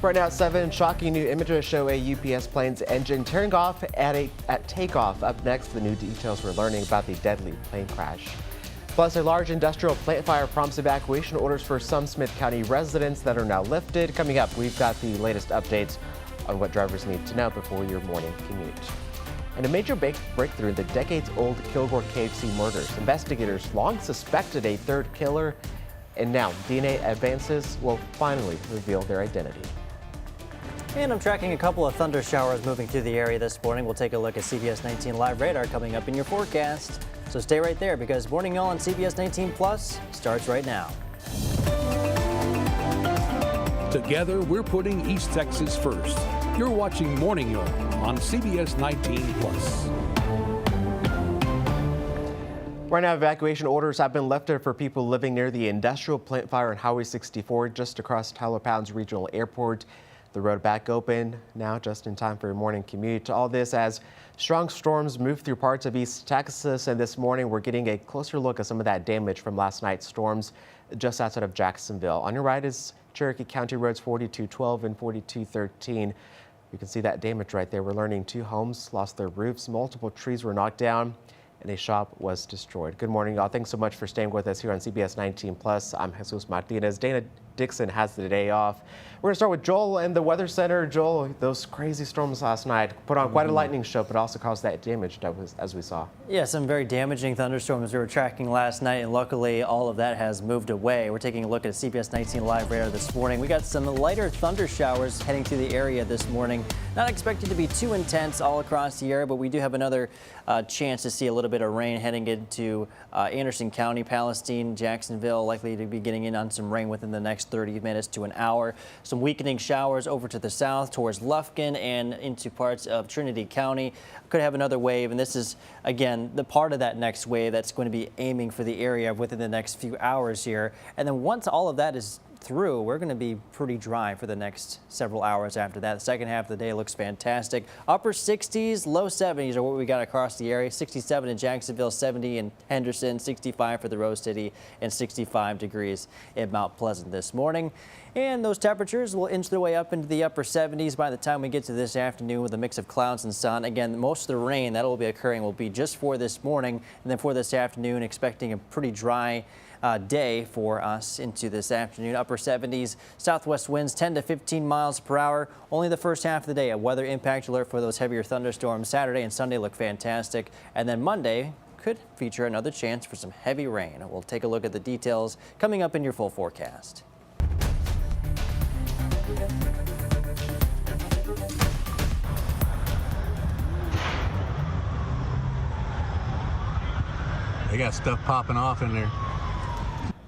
Right now at 7, shocking new images show a UPS plane's engine tearing off at takeoff. Up next, the new details we're learning about the deadly plane crash. Plus, a large industrial plant fire prompts evacuation orders for some Smith County residents that are now lifted. Coming up, we've got the latest updates on what drivers need to know before your morning commute. And a major breakthrough in the decades-old Kilgore KFC murders. Investigators long suspected a third killer, and now DNA advances will finally reveal their identity. And I'm tracking a couple of thunder showers moving through the area this morning. We'll take a look at CBS19 live radar coming up in your forecast. So stay right there because Morning Y'all on CBS19 Plus starts right now. Together, we're putting East Texas first. You're watching Morning Y'all on CBS19 Plus. Right now, evacuation orders have been lifted for people living near the industrial plant fire on Highway 64 just across Tyler Pounds Regional Airport. The road back open now just in time for your morning commute. All this as strong storms move through parts of East Texas, and this morning we're getting a closer look at some of that damage from last night's storms just outside of Jacksonville. On your right is Cherokee County roads 4212 and 4213. You can see that damage right there. We're learning 2 homes lost their roofs, multiple trees were knocked down, and a shop was destroyed. Good morning, y'all. Thanks so much for staying with us here on CBS 19 Plus. I'm Jesus Martinez. Dana Dixon has the day off. We're going to start with Joel in the Weather Center. Joel, those crazy storms last night put on quite a lightning show, but also caused that damage as we saw. Yeah, some very damaging thunderstorms we were tracking last night, and luckily all of that has moved away. We're taking a look at CBS 19 live radar this morning. We got some lighter thunder showers heading through the area this morning. Not expected to be too intense all across the area, but we do have another chance to see a little bit of rain heading into Anderson County, Palestine, Jacksonville, likely to be getting in on some rain within the next 30 minutes to an hour. Some weakening showers over to the south towards Lufkin and into parts of Trinity County. Could have another wave, and this is, again, the part of that next wave that's going to be aiming for the area within the next few hours here. And then once all of that is through, we're going to be pretty dry for the next several hours after that. The second half of the day looks fantastic. Upper 60s, low 70s are what we got across the area. 67 in Jacksonville, 70 in Henderson, 65 for the Rose City, and 65 degrees in Mount Pleasant this morning. And those temperatures will inch their way up into the upper 70s by the time we get to this afternoon with a mix of clouds and sun. Again, most of the rain that will be occurring will be just for this morning, and then for this afternoon, expecting a pretty dry day for us into this afternoon. Upper 70s, southwest winds 10 to 15 miles per hour. Only the first half of the day, a weather impact alert for those heavier thunderstorms. Saturday and Sunday look fantastic. And then Monday could feature another chance for some heavy rain. We'll take a look at the details coming up in your full forecast. They got stuff popping off in there.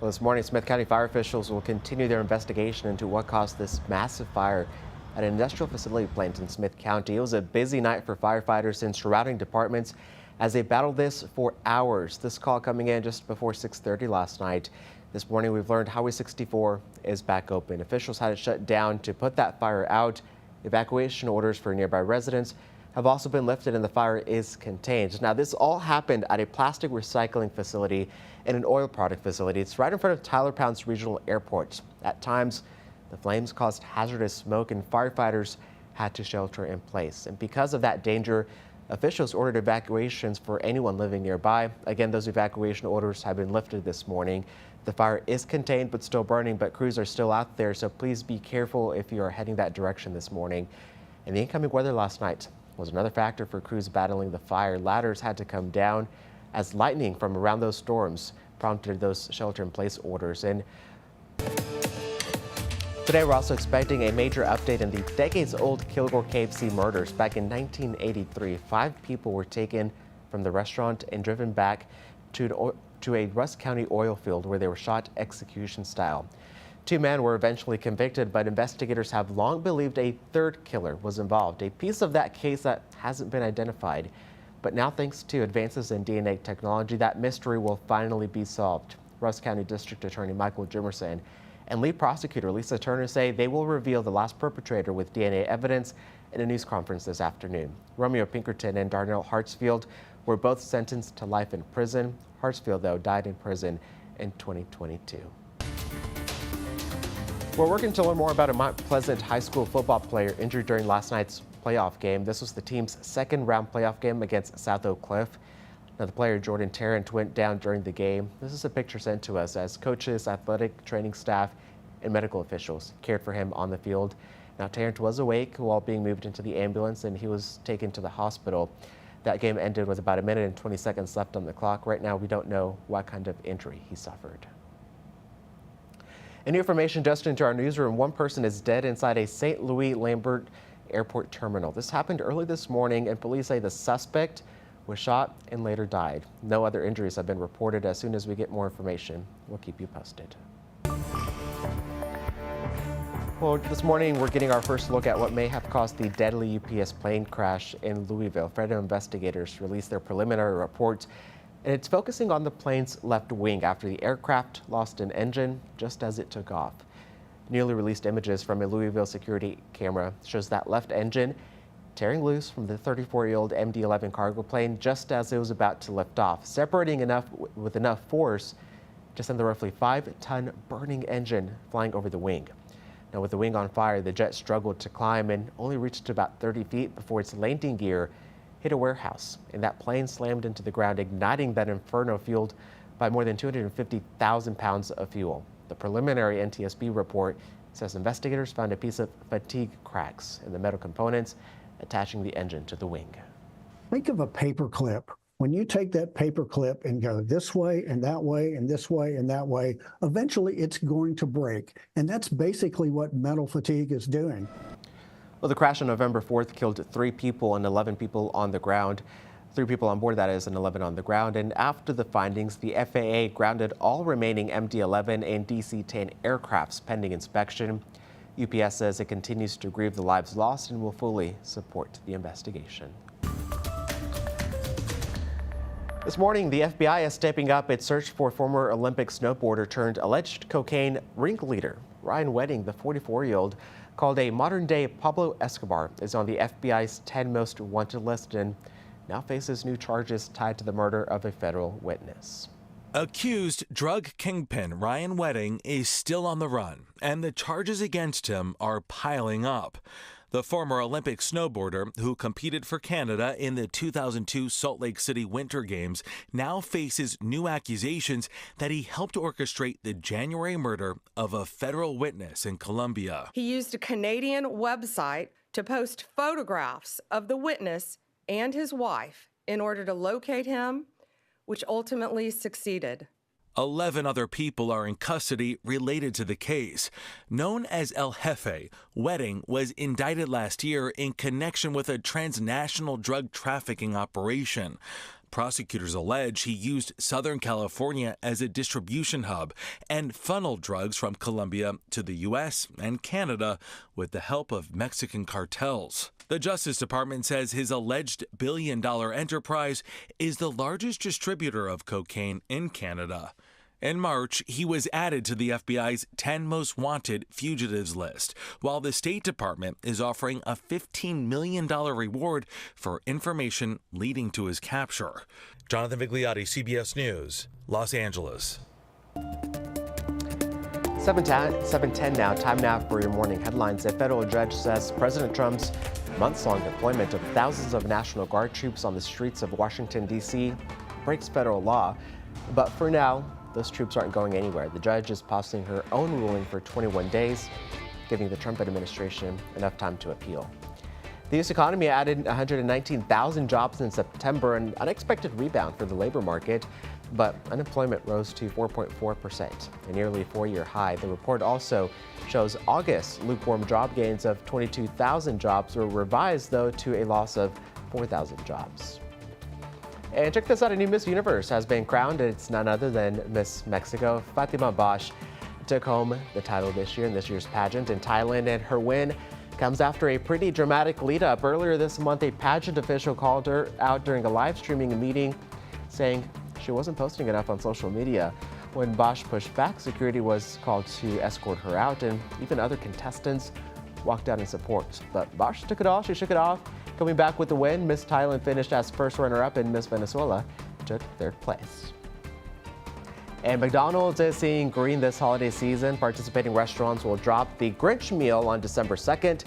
Well, this morning, Smith County fire officials will continue their investigation into what caused this massive fire at an industrial facility plant in Smith County. It was a busy night for firefighters and surrounding departments as they battled this for hours. This call coming in just before 6:30 last night. This morning, we've learned Highway 64 is back open. Officials had it shut down to put that fire out. Evacuation orders for nearby residents have also been lifted and the fire is contained. Now, this all happened at a plastic recycling facility and an oil product facility. It's right in front of Tyler Pounds Regional Airport. At times, the flames caused hazardous smoke and firefighters had to shelter in place. And because of that danger, officials ordered evacuations for anyone living nearby. Again, those evacuation orders have been lifted this morning. The fire is contained but still burning, but crews are still out there, so please be careful if you are heading that direction this morning. And the incoming weather last night was another factor for crews battling the fire. Ladders had to come down as lightning from around those storms prompted those shelter-in-place orders. And today we're also expecting a major update in the decades-old Kilgore KFC murders. Back in 1983, 5 people were taken from the restaurant and driven back to a Rusk County oil field where they were shot execution style. 2 men were eventually convicted, but investigators have long believed a third killer was involved. A piece of that case that hasn't been identified. But now, thanks to advances in DNA technology, that mystery will finally be solved. Rusk County District Attorney Michael Jimerson and lead prosecutor Lisa Turner say they will reveal the last perpetrator with DNA evidence in a news conference this afternoon. Romeo Pinkerton and Darnell Hartsfield were both sentenced to life in prison. Hartsfield, though, died in prison in 2022. We're working to learn more about a Mount Pleasant High School football player injured during last night's playoff game. This was the team's second round playoff game against South Oak Cliff. Now, the player Jordan Tarrant went down during the game. This is a picture sent to us as coaches, athletic training staff, and medical officials cared for him on the field. Now, Tarrant was awake while being moved into the ambulance, and he was taken to the hospital. That game ended with about 1 minute and 20 seconds left on the clock. Right now, we don't know what kind of injury he suffered. New information just into our newsroom. One person is dead inside a St. Louis Lambert Airport terminal. This happened early this morning, and police say the suspect was shot and later died. No other injuries have been reported. As soon as we get more information, we'll keep you posted. Well, this morning we're getting our first look at what may have caused the deadly UPS plane crash in Louisville. Federal investigators released their preliminary report, and it's focusing on the plane's left wing after the aircraft lost an engine just as it took off. Newly released images from a Louisville security camera shows that left engine tearing loose from the 34-year-old MD-11 cargo plane just as it was about to lift off, separating with enough force to send the roughly 5-ton burning engine flying over the wing. Now, with the wing on fire, the jet struggled to climb and only reached about 30 feet before its landing gear hit a warehouse, and that plane slammed into the ground, igniting that inferno fueled by more than 250,000 pounds of fuel. The preliminary NTSB report says investigators found a piece of fatigue cracks in the metal components attaching the engine to the wing. Think of a paper clip. When you take that paper clip and go this way and that way and this way and that way, eventually it's going to break. And that's basically what metal fatigue is doing. Well, the crash on November 4th killed 3 people and 11 people on the ground. 3 people on board, that is, and 11 on the ground. And after the findings, the FAA grounded all remaining MD-11 and DC-10 aircrafts pending inspection. UPS says it continues to grieve the lives lost and will fully support the investigation. This morning, the FBI is stepping up its search for former Olympic snowboarder turned alleged cocaine ringleader. Ryan Wedding, the 44-year-old, called a modern-day Pablo Escobar, is on the FBI's 10 most wanted list and now faces new charges tied to the murder of a federal witness. Accused drug kingpin Ryan Wedding is still on the run, and the charges against him are piling up. The former Olympic snowboarder who competed for Canada in the 2002 Salt Lake City Winter Games now faces new accusations that he helped orchestrate the January murder of a federal witness in Colombia. He used a Canadian website to post photographs of the witness and his wife in order to locate him, which ultimately succeeded. 11 other people are in custody related to the case. Known as El Jefe, Wedding was indicted last year in connection with a transnational drug trafficking operation. Prosecutors allege he used Southern California as a distribution hub and funneled drugs from Colombia to the U.S. and Canada with the help of Mexican cartels. The Justice Department says his alleged billion-dollar enterprise is the largest distributor of cocaine in Canada. In March, he was added to the FBI's 10 most wanted fugitives list, while the State Department is offering a $15 million reward for information leading to his capture. Jonathan Vigliotti, CBS News, Los Angeles. 7:10 now. Time now for your morning headlines. A federal judge says President Trump's months-long deployment of thousands of National Guard troops on the streets of Washington, D.C. breaks federal law. But for now, those troops aren't going anywhere. The judge is posting her own ruling for 21 days, giving the Trump administration enough time to appeal. The U.S. economy added 119,000 jobs in September, an unexpected rebound for the labor market, but unemployment rose to 4.4%, a nearly 4-year high. The report also shows August lukewarm job gains of 22,000 jobs were revised, though, to a loss of 4,000 jobs. And check this out, a new Miss Universe has been crowned. It's none other than Miss Mexico. Fatima Bosch took home the title this year in this year's pageant in Thailand, and her win comes after a pretty dramatic lead-up. Earlier this month, a pageant official called her out during a live streaming meeting, saying she wasn't posting enough on social media. When Bosch pushed back, security was called to escort her out, and even other contestants walked out in support. But Bosch took it all, she shook it off. Coming back with the win, Miss Thailand finished as first runner-up and Miss Venezuela took third place. And McDonald's is seeing green this holiday season. Participating restaurants will drop the Grinch meal on December 2nd.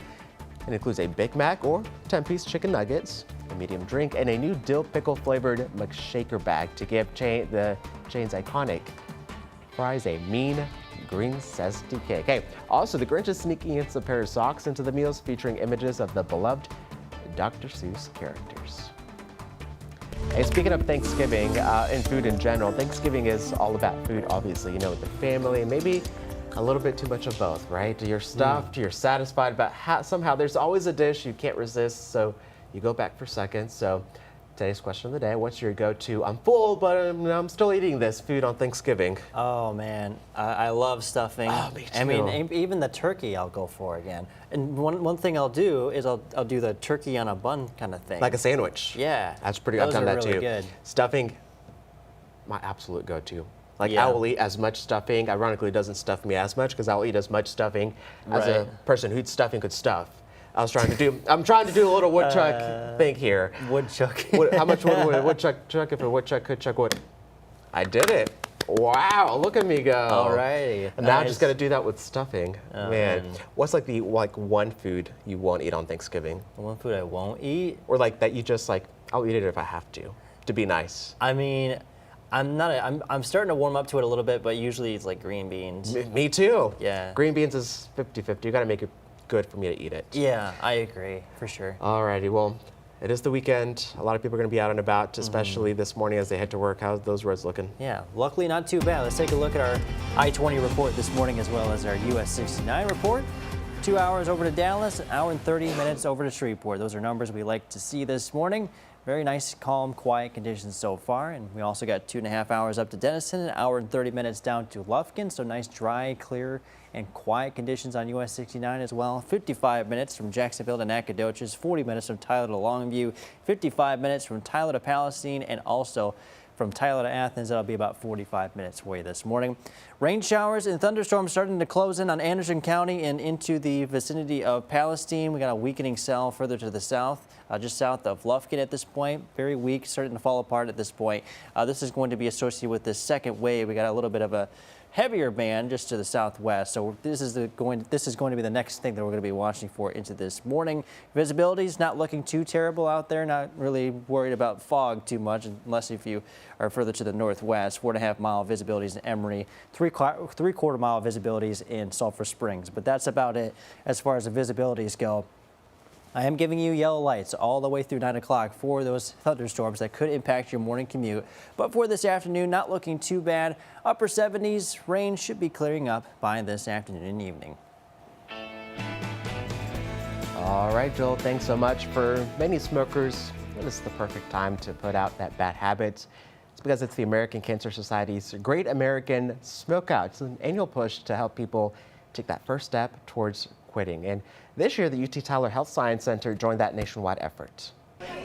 It includes a Big Mac or 10-piece chicken nuggets, a medium drink, and a new dill pickle flavored McShaker bag to give the chain's iconic fries a mean green zesty kick. Hey, also the Grinch is sneaking in some pair of socks into the meals featuring images of the beloved Dr. Seuss characters. Hey, speaking of Thanksgiving and food in general, Thanksgiving is all about food, obviously, you know, with the family, maybe a little bit too much of both, right? You're stuffed, you're satisfied, but somehow there's always a dish you can't resist, so you go back for seconds. So today's question of the day, what's your go-to? I'm full, but I'm still eating this food on Thanksgiving. Oh man, I love stuffing. Oh, me too. I mean, even the turkey I'll go for again. And one thing I'll do is I'll do the turkey on a bun kind of thing. Like a sandwich. Yeah. That's pretty, I've done that really too. Good. Stuffing, my absolute go-to. Like Yeah. I will eat as much stuffing. Ironically, it doesn't stuff me as much because I'll eat as much stuffing as a person who eats stuffing could stuff. I'm trying to do a little woodchuck thing here. Woodchuck. How much would a woodchuck chuck if a woodchuck could chuck wood? I did it. Wow, look at me go. Alrighty. And now I just got to do that with stuffing. Oh, man, what's like the one food you won't eat on Thanksgiving? One food I won't eat? Or like that you just like, I'll eat it if I have to be nice. I mean, I'm starting to warm up to it a little bit, but usually it's like green beans. Me too. Yeah. Green beans is 50-50. You got to make it good for me to eat it. Yeah, I agree, for sure. Alrighty, well, it is the weekend. A lot of people are going to be out and about, especially this morning as they head to work. How's those roads looking? Yeah, luckily not too bad. Let's take a look at our I-20 report this morning as well as our US 69 report. 2 hours over to Dallas, an hour and 30 minutes over to Shreveport. Those are numbers we like to see this morning. Very nice, calm, quiet conditions so far. And we also got 2.5 hours up to Denison, an hour and 30 minutes down to Lufkin. So nice, dry, clear, and quiet conditions on US 69 as well. 55 minutes from Jacksonville to Nacogdoches, 40 minutes from Tyler to Longview, 55 minutes from Tyler to Palestine, and also from Tyler to Athens. That'll be about 45 minutes for you this morning. Rain showers and thunderstorms starting to close in on Anderson County and into the vicinity of Palestine. We got a weakening cell further to the south, just south of Lufkin at this point. Very weak, starting to fall apart at this point. This is going to be associated with this second wave. We got a little bit of a heavier band just to the southwest. So this is going to be the next thing that we're going to be watching for into this morning. Visibility is not looking too terrible out there. Not really worried about fog too much, unless if you are further to the northwest. 4.5 mile visibilities in Emory, three-quarter mile visibilities in Sulphur Springs. But that's about it as far as the visibilities go. I am giving you yellow lights all the way through 9 o'clock for those thunderstorms that could impact your morning commute. But for this afternoon, not looking too bad. Upper 70s, rain should be clearing up by this afternoon and evening. All right, Joel, thanks so much. For many smokers, this is the perfect time to put out that bad habit. It's because it's the American Cancer Society's Great American Smokeout. It's an annual push to help people take that first step towards quitting. And this year, the UT Tyler Health Science Center joined that nationwide effort.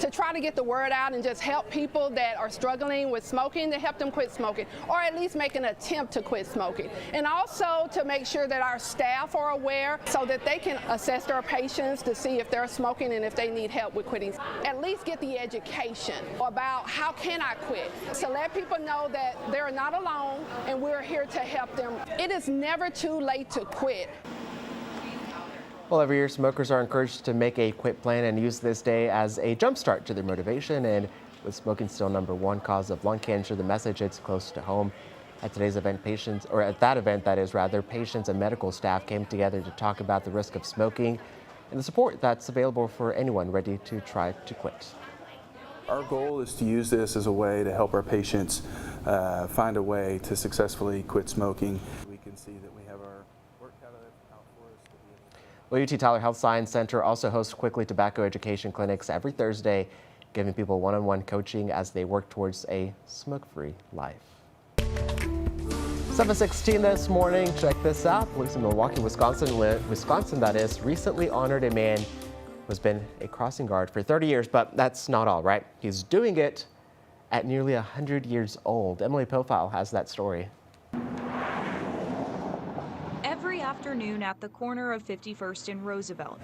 To try to get the word out and just help people that are struggling with smoking, to help them quit smoking, or at least make an attempt to quit smoking. And also to make sure that our staff are aware so that they can assess their patients to see if they're smoking and if they need help with quitting. At least get the education about how can I quit, to let people know that they're not alone and we're here to help them. It is never too late to quit. Well, every year, smokers are encouraged to make a quit plan and use this day as a jumpstart to their motivation. And with smoking still #1 cause of lung cancer, the message hits close to home. At today's event, patients and medical staff came together to talk about the risk of smoking and the support that's available for anyone ready to try to quit. Our goal is to use this as a way to help our patients find a way to successfully quit smoking. We can see that we have our work out for us to be able to... Well, UT Tyler Health Science Center also hosts Quickly Tobacco Education Clinics every Thursday, giving people one-on-one coaching as they work towards a smoke-free life. 7:16 this morning. Check this out. Police in Milwaukee, Wisconsin that is, recently honored a man who's been a crossing guard for 30 years, but that's not all, right? He's doing it at nearly 100 years old. Emily Profile has that story. Every afternoon at the corner of 51st and Roosevelt,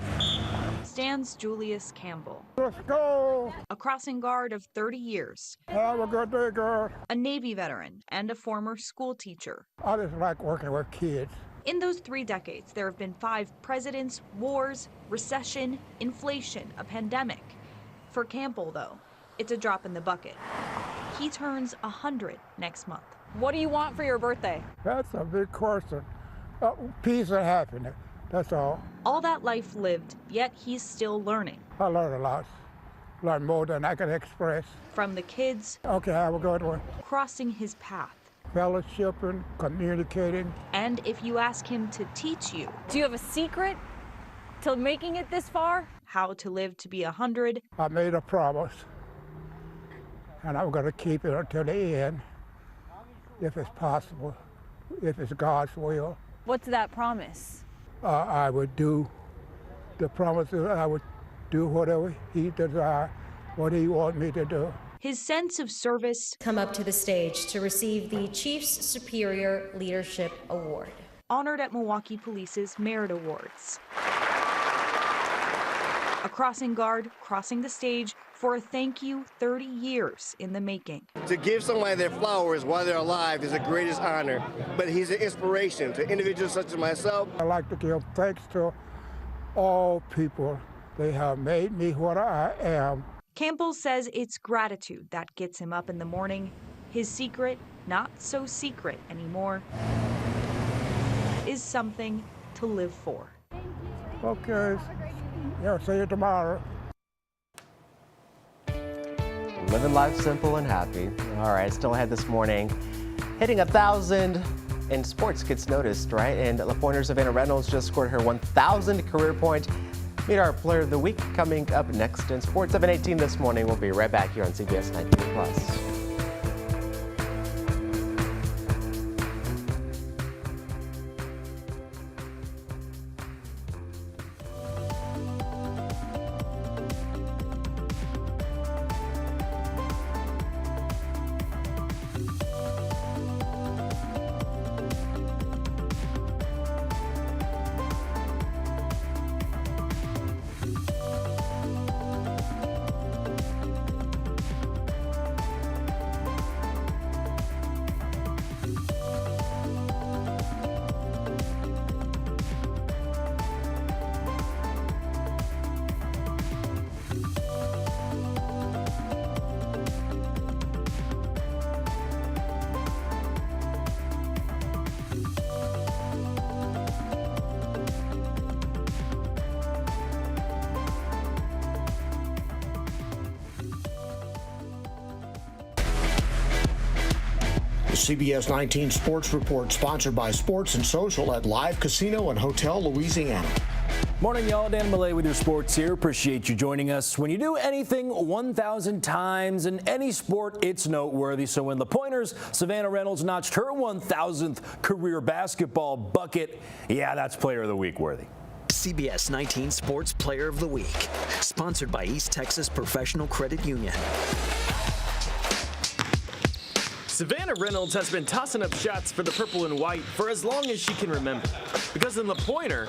stands Julius Campbell. Let's go. A crossing guard of 30 years. Have a good day, girl. A Navy veteran and a former school teacher. I just like working with kids. In those 3 decades, there have been 5 presidents, wars, recession, inflation, a pandemic. For Campbell, though, it's a drop in the bucket. He turns 100 next month. What do you want for your birthday? That's a big question. Peace and happiness, that's all. All that life lived, yet he's still learning. I learned a lot. Learned more than I can express. From the kids. Okay, have a good one. Crossing his path. Fellowshipping, communicating. And if you ask him to teach you. Do you have a secret to making it this far? How to live to be 100. I made a promise, and I'm going to keep it until the end, if it's possible, if it's God's will. What's that promise? I would do the promises. I would do whatever he desired, what he wanted me to do. His sense of service. Come up to the stage to receive the Chief's Superior Leadership Award. Honored at Milwaukee Police's Merit Awards. A crossing guard crossing the stage for a thank you 30 years in the making. To give somebody their flowers while they're alive is the greatest honor, but he's an inspiration to individuals such as myself. I like to give thanks to all people. They have made me what I am. Campbell says it's gratitude that gets him up in the morning. His secret, not so secret anymore, is something to live for. Okay. Yeah, see you tomorrow. Living life simple and happy. All right, still ahead this morning. Hitting 1,000 in sports gets noticed, right? And La Pointer's Savannah Reynolds just scored her 1,000th career point. Meet our player of the week coming up next in sports. 7:18 this morning. We'll be right back here on CBS 19 Plus. The CBS 19 Sports Report, sponsored by Sports and Social at Live Casino and Hotel Louisiana. Morning, y'all. Dan Millay with your sports here. Appreciate you joining us. When you do anything 1,000 times in any sport, it's noteworthy. So when the Pointers, Savannah Reynolds, notched her 1,000th career basketball bucket, yeah, that's Player of the Week worthy. CBS 19 Sports Player of the Week, sponsored by East Texas Professional Credit Union. Savannah Reynolds has been tossing up shots for the purple and white for as long as she can remember. Because in La Pointer,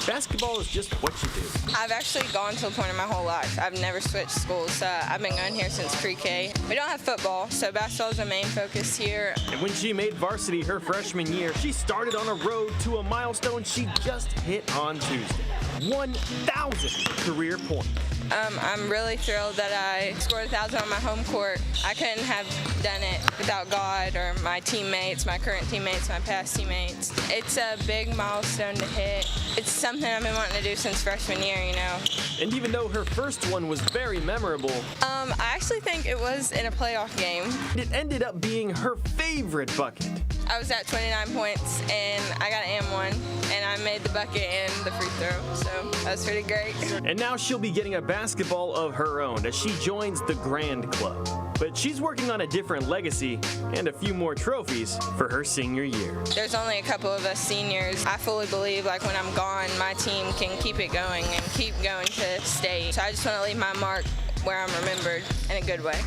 basketball is just what you do. I've actually gone to La Pointer my whole life. I've never switched schools. I've been going here since pre-K. We don't have football, so basketball is the main focus here. And when she made varsity her freshman year, she started on a road to a milestone she just hit on Tuesday. 1,000 career points. I'm really thrilled that I scored 1,000 on my home court. I couldn't have done it without God or my teammates, my current teammates, my past teammates. It's a big milestone to hit. It's something I've been wanting to do since freshman year, you know. And even though her first one was very memorable, I actually think it was in a playoff game. It ended up being her favorite bucket. I was at 29 points, and I got an M1, and I made the bucket and the free throw, so that was pretty great. And now she'll be getting a basketball of her own as she joins the Grand Club. But she's working on a different legacy and a few more trophies for her senior year. There's only a couple of us seniors. I fully believe, like, when I'm gone, my team can keep it going and keep going to state. So I just want to leave my mark where I'm remembered in a good way.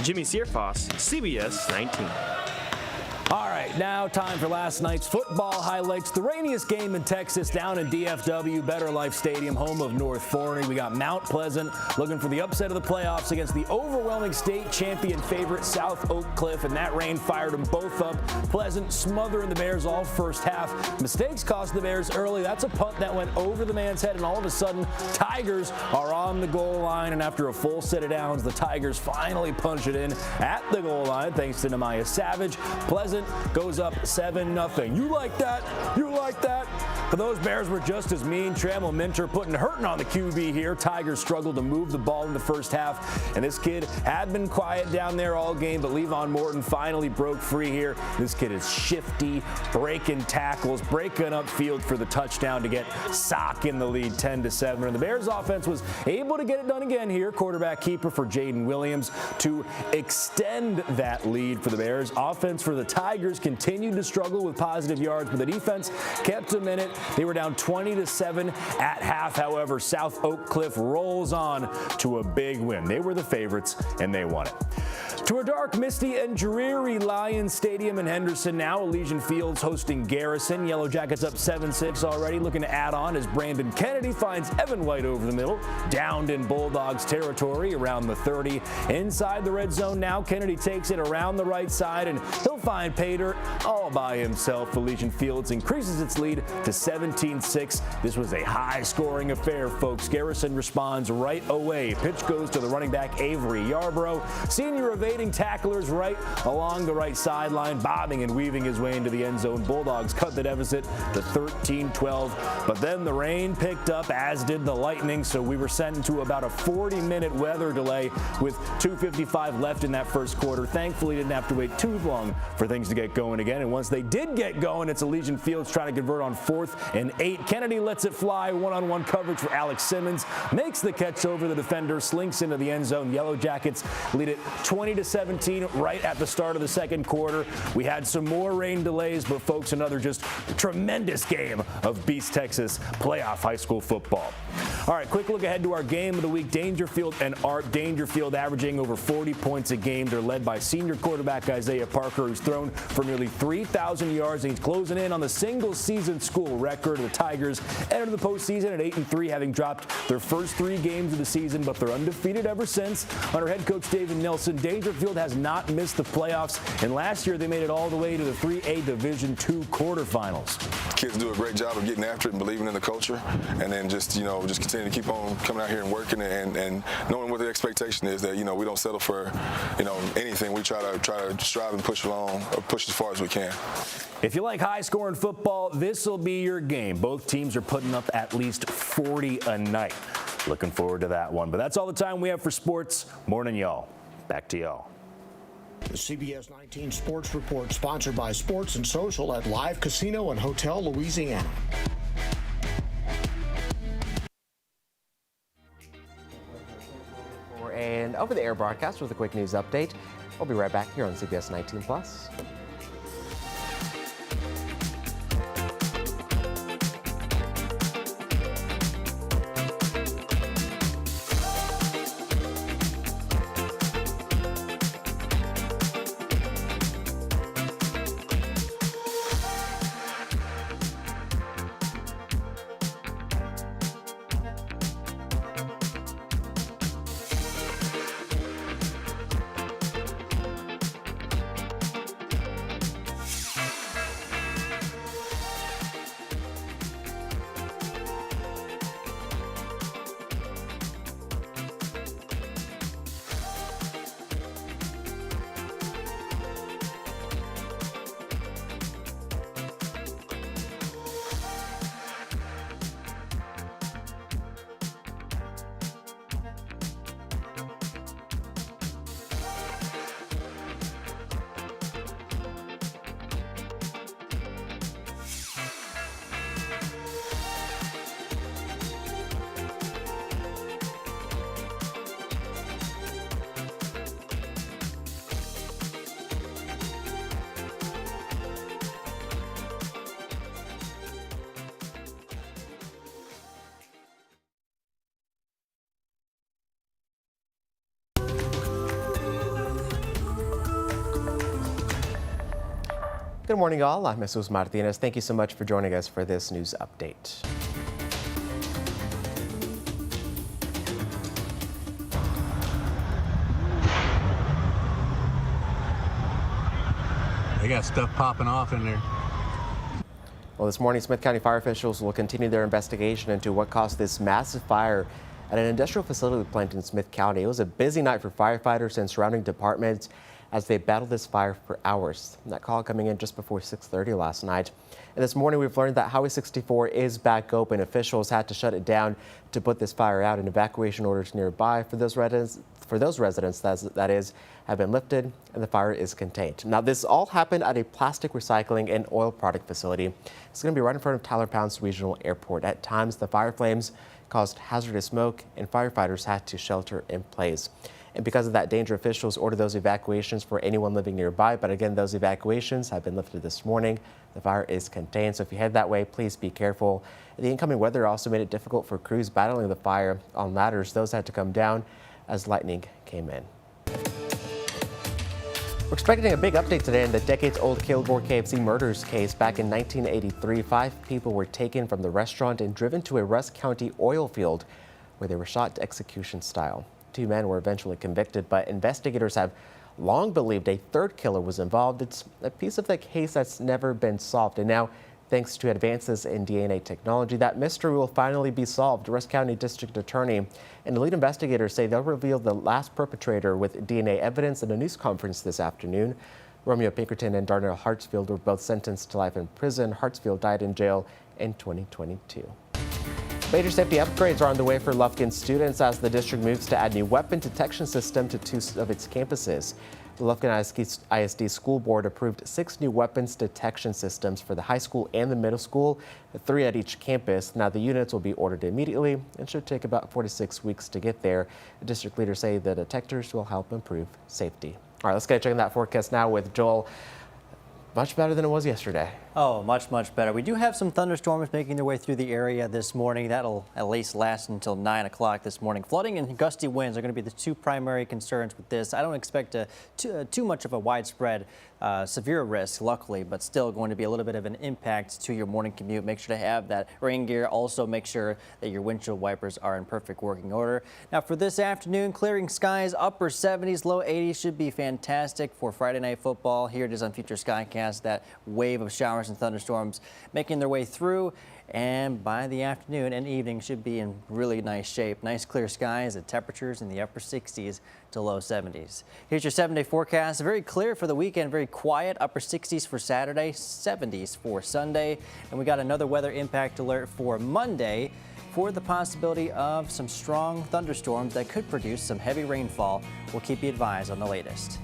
Jimmy Searfoss, CBS 19. All right, now time for last night's football highlights. The rainiest game in Texas down in DFW, Better Life Stadium, home of North Forney. We got Mount Pleasant looking for the upset of the playoffs against the overwhelming state champion favorite South Oak Cliff, and that rain fired them both up. Pleasant smothering the Bears all first half. Mistakes cost the Bears early. That's a punt that went over the man's head, and all of a sudden, Tigers are on the goal line, and after a full set of downs, the Tigers finally punch it in at the goal line thanks to Nehemiah Savage. Pleasant goes up 7-0. You like that? You like that? But those Bears were just as mean. Trammell Minter hurting on the QB here. Tigers struggled to move the ball in the first half, and this kid had been quiet down there all game, but Levon Morton finally broke free here. This kid is shifty, breaking tackles, breaking upfield for the touchdown to get Sock in the lead 10-7. And the Bears offense was able to get it done again here. Quarterback keeper for Jaden Williams to extend that lead for the Bears. Offense for the Tigers continued to struggle with positive yards, but the defense kept them in it. They were down 20-7 at half. However, South Oak Cliff rolls on to a big win. They were the favorites, and they won it. To a dark, misty, and dreary Lions Stadium in Henderson now. Elysian Fields hosting Garrison. Yellow Jackets up 7-6 already, looking to add on as Brandon Kennedy finds Evan White over the middle. Downed in Bulldogs territory around the 30. Inside the red zone now, Kennedy takes it around the right side, and he'll find pay dirt all by himself. Elysian Fields increases its lead to 17-6. This was a high-scoring affair, folks. Garrison responds right away. Pitch goes to the running back, Avery Yarbrough. Senior evading tacklers right along the right sideline, bobbing and weaving his way into the end zone. Bulldogs cut the deficit to 13-12. But then the rain picked up, as did the lightning, so we were sent into about a 40-minute weather delay with 2:55 left in that first quarter. Thankfully, didn't have to wait too long for things to get going again. And once they did get going, it's Elysian Fields trying to convert on 4th and 8. Kennedy lets it fly. One-on-one coverage for Alex Simmons. Makes the catch over the defender. Slinks into the end zone. Yellow Jackets lead it 20-17 right at the start of the second quarter. We had some more rain delays, but folks, another just tremendous game of Beast Texas playoff high school football. All right, quick look ahead to our game of the week. Dangerfield and Art. Dangerfield averaging over 40 points a game. They're led by senior quarterback Isaiah Parker, who's thrown for nearly 3,000 yards, and he's closing in on the single-season school record. The Tigers entered the postseason at 8-3, having dropped their first 3 games of the season, but they're undefeated ever since. Under head coach David Nelson, Dangerfield has not missed the playoffs, and last year they made it all the way to the 3A Division II quarterfinals. Kids do a great job of getting after it and believing in the culture, and then just continue to keep on coming out here and working and knowing what the expectation is, that we don't settle for anything. We try to strive and push as far as we can. If you like high-scoring football, this will be your game. Both teams are putting up at least 40 a night. Looking forward to that one. But that's all the time we have for sports. Morning, y'all. Back to y'all. The CBS19 Sports Report, sponsored by Sports and Social at Live Casino and Hotel Louisiana. And over-the-air broadcast with a quick news update. We'll be right back here on CBS 19+. Good morning, all. I'm Jesus Martinez. Thank you so much for joining us for this news update. They got stuff popping off in there. Well, this morning, Smith County fire officials will continue their investigation into what caused this massive fire at an industrial facility plant in Smith County. It was a busy night for firefighters and surrounding departments as they battled this fire for hours. That call coming in just before 6:30 last night. And this morning, we've learned that Highway 64 is back open. Officials had to shut it down to put this fire out, and evacuation orders nearby for those residents that is have been lifted, and the fire is contained. Now, this all happened at a plastic recycling and oil product facility. It's going to be right in front of Tyler Pounds Regional Airport. At times, the fire flames caused hazardous smoke, and firefighters had to shelter in place. And because of that danger, officials ordered those evacuations for anyone living nearby. But again, those evacuations have been lifted this morning. The fire is contained, so if you head that way, please be careful. The incoming weather also made it difficult for crews battling the fire on ladders. Those had to come down as lightning came in. We're expecting a big update today in the decades-old Kilgore KFC murders case. Back in 1983, 5 people were taken from the restaurant and driven to a Rusk County oil field where they were shot to execution style. 2 men were eventually convicted, but investigators have long believed a third killer was involved. It's a piece of the case that's never been solved. And now, thanks to advances in DNA technology, that mystery will finally be solved. Rusk County District Attorney and the lead investigators say they'll reveal the last perpetrator with DNA evidence in a news conference this afternoon. Romeo Pinkerton and Darnell Hartsfield were both sentenced to life in prison. Hartsfield died in jail in 2022. Major safety upgrades are on the way for Lufkin students as the district moves to add new weapon detection system to 2 of its campuses. The Lufkin ISD School Board approved 6 new weapons detection systems for the high school and the middle school, 3 at each campus. Now, the units will be ordered immediately and should take about 4 to 6 weeks to get there. The district leaders say the detectors will help improve safety. All right, let's get checking that forecast now with Joel. Much better than it was yesterday. Oh, much better. We do have some thunderstorms making their way through the area this morning. That'll at least last until 9 o'clock this morning. Flooding and gusty winds are going to be the 2 primary concerns with this. I don't expect too much of a widespread severe risk, luckily, but still going to be a little bit of an impact to your morning commute. Make sure to have that rain gear. Also, make sure that your windshield wipers are in perfect working order. Now, for this afternoon, clearing skies, upper 70s, low 80s should be fantastic for Friday Night Football. Here it is on Future Skycast, that wave of showers and thunderstorms making their way through, and by the afternoon and evening should be in really nice shape. Nice clear skies at temperatures in the upper 60s to low 70s. Here's your 7-day forecast. Very clear for the weekend, very quiet. Upper 60s for Saturday, 70s for Sunday, and we got another weather impact alert for Monday for the possibility of some strong thunderstorms that could produce some heavy rainfall. We'll keep you advised on the latest.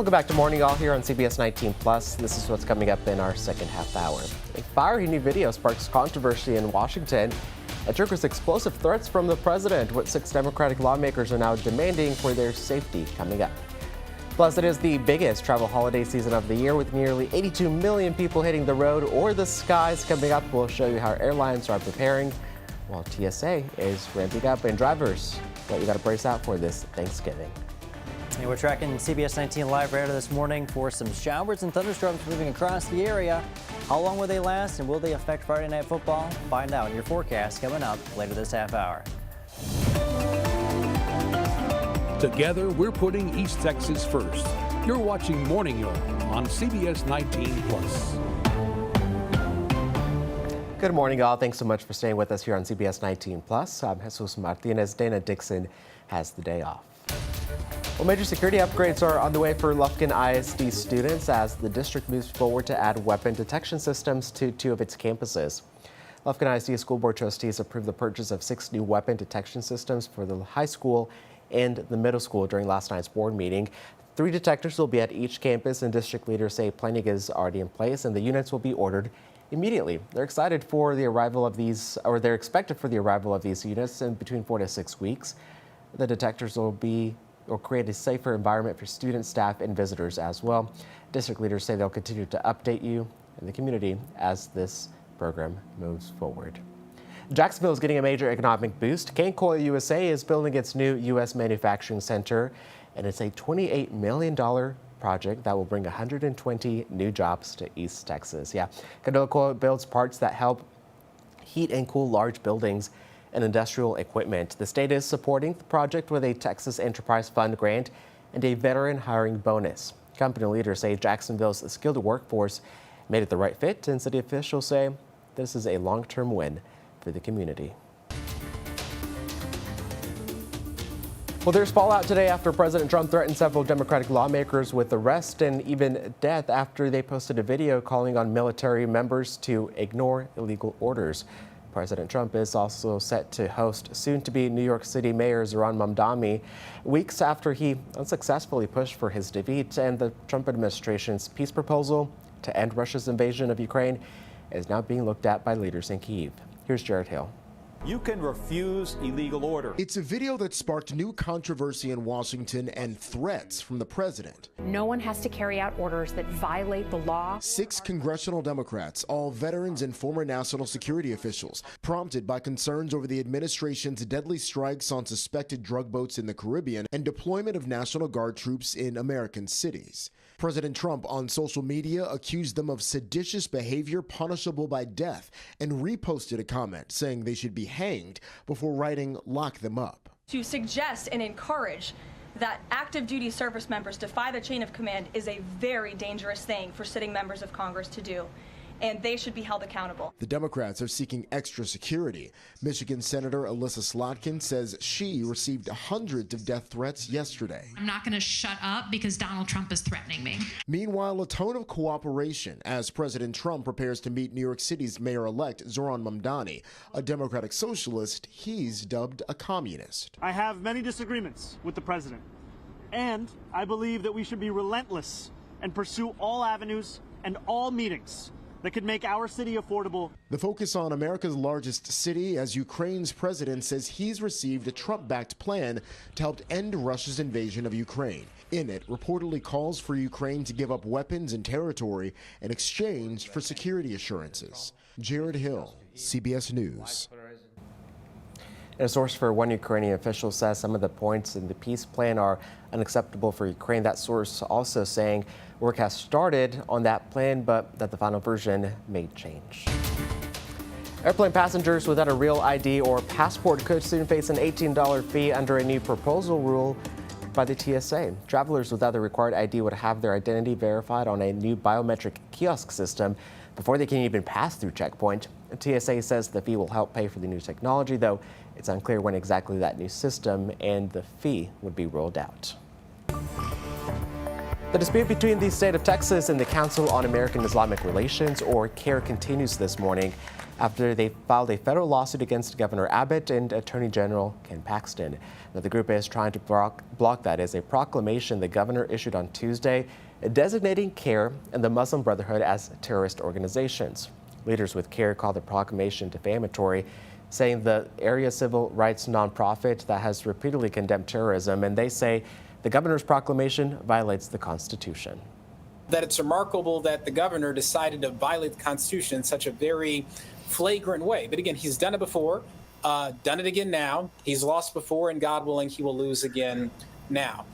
Welcome back to Morning All here on CBS 19 Plus. This is what's coming up in our second half hour. A fiery new video sparks controversy in Washington. It triggers explosive threats from the president, what 6 Democratic lawmakers are now demanding for their safety coming up. Plus, it is the biggest travel holiday season of the year with nearly 82 million people hitting the road or the skies coming up. We'll show you how airlines are preparing while TSA is ramping up and drivers what you got to brace out for this Thanksgiving. And we're tracking CBS 19 live radar this morning for some showers and thunderstorms moving across the area. How long will they last and will they affect Friday Night Football? Find out in your forecast coming up later this half hour. Together, we're putting East Texas first. You're watching Morning Yard on CBS 19 Plus. Good morning, all. Thanks so much for staying with us here on CBS 19 Plus. I'm Jesus Martinez. Dana Dixon has the day off. Well, major security upgrades are on the way for Lufkin ISD students as the district moves forward to add weapon detection systems to 2 of its campuses. Lufkin ISD school board trustees approved the purchase of 6 new weapon detection systems for the high school and the middle school during last night's board meeting. 3 detectors will be at each campus, and district leaders say planning is already in place and the units will be ordered immediately. They're excited for the arrival of these, or they're expected for the arrival of these units in between 4 to 6 weeks. The detectors will create a safer environment for students, staff, and visitors as well. District leaders say they'll continue to update you and the community as this program moves forward. Jacksonville is getting a major economic boost. Cane Coil USA is building its new U.S. manufacturing center, and it's a $28 million project that will bring 120 new jobs to East Texas. Yeah, Canoa Coil builds parts that help heat and cool large buildings and industrial equipment. The state is supporting the project with a Texas Enterprise Fund grant and a veteran hiring bonus. Company leaders say Jacksonville's skilled workforce made it the right fit, and city officials say this is a long-term win for the community. Well, there's fallout today after President Trump threatened several Democratic lawmakers with arrest and even death after they posted a video calling on military members to ignore illegal orders. President Trump is also set to host soon-to-be New York City Mayor Zohran Mamdani weeks after he unsuccessfully pushed for his defeat, and the Trump administration's peace proposal to end Russia's invasion of Ukraine is now being looked at by leaders in Kyiv. Here's Jared Hill. You can refuse illegal orders. It's a video that sparked new controversy in Washington and threats from the president. No one has to carry out orders that violate the law. 6 congressional Democrats, all veterans and former national security officials, prompted by concerns over the administration's deadly strikes on suspected drug boats in the Caribbean and deployment of National Guard troops in American cities. President Trump on social media accused them of seditious behavior punishable by death and reposted a comment saying they should be hanged before writing "lock them up." To suggest and encourage that active duty service members defy the chain of command is a very dangerous thing for sitting members of Congress to do, and they should be held accountable. The Democrats are seeking extra security. Michigan Senator Alyssa Slotkin says she received hundreds of death threats yesterday. I'm not going to shut up because Donald Trump is threatening me. Meanwhile, a tone of cooperation as President Trump prepares to meet New York City's mayor-elect Zohran Mamdani, a Democratic socialist he's dubbed a communist. I have many disagreements with the president, and I believe that we should be relentless and pursue all avenues and all meetings that could make our city affordable. The focus on America's largest city as Ukraine's president says he's received a Trump-backed plan to help end Russia's invasion of Ukraine. In it, reportedly calls for Ukraine to give up weapons and territory in exchange for security assurances. Jared Hill, CBS News. A source for one Ukrainian official says some of the points in the peace plan are unacceptable for Ukraine. That source also saying work has started on that plan, but that the final version may change. Airplane passengers without a real ID or passport could soon face an $18 fee under a new proposal rule by the TSA. Travelers without the required ID would have their identity verified on a new biometric kiosk system before they can even pass through checkpoint. TSA says the fee will help pay for the new technology, though it's unclear when exactly that new system and the fee would be rolled out. The dispute between the state of Texas and the Council on American Islamic Relations, or CAIR, continues this morning after they filed a federal lawsuit against Governor Abbott and Attorney General Ken Paxton. Now, the group is trying to block that as a proclamation the governor issued on Tuesday designating CARE and the Muslim Brotherhood as terrorist organizations. Leaders with CARE called the proclamation defamatory, saying the area civil rights nonprofit that has repeatedly condemned terrorism, and they say the governor's proclamation violates the Constitution. That it's remarkable that the governor decided to violate the Constitution in such a very flagrant way. But again, he's done it before, done it again now. He's lost before, and God willing, he will lose again now.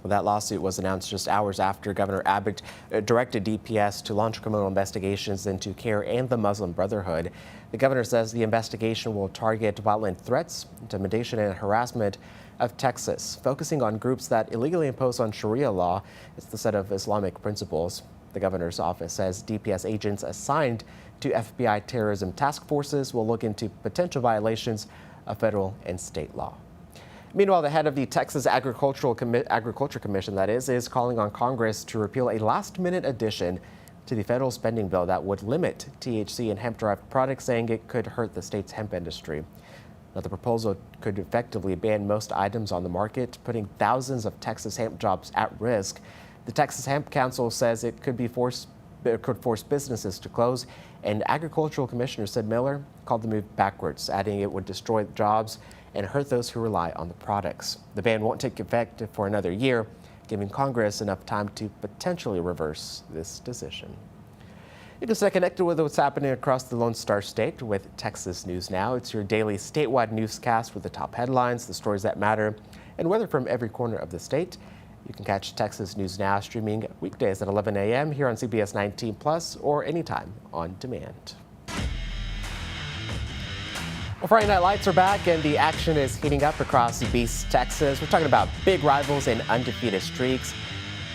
Well, that lawsuit was announced just hours after Governor Abbott directed DPS to launch criminal investigations into CARE and the Muslim Brotherhood. The governor says the investigation will target violent threats, intimidation, and harassment of Texas, focusing on groups that illegally impose on Sharia law. It's the set of Islamic principles. The governor's office says DPS agents assigned to FBI terrorism task forces will look into potential violations of federal and state law. Meanwhile, the head of the Texas Agriculture Commission, that is calling on Congress to repeal a last-minute addition to the federal spending bill that would limit THC in hemp-derived products, saying it could hurt the state's hemp industry. Now, the proposal could effectively ban most items on the market, putting thousands of Texas hemp jobs at risk. The Texas Hemp Council says it could force businesses to close, and Agricultural Commissioner Sid Miller called the move backwards, adding it would destroy jobs and hurt those who rely on the products. The ban won't take effect for another year, giving Congress enough time to potentially reverse this decision. You can stay connected with what's happening across the Lone Star State with Texas News Now. It's your daily statewide newscast with the top headlines, the stories that matter, and weather from every corner of the state. You can catch Texas News Now streaming weekdays at 11 a.m. here on CBS 19 Plus or anytime on demand. Well, Friday Night Lights are back and the action is heating up across East Texas. We're talking about big rivals and undefeated streaks.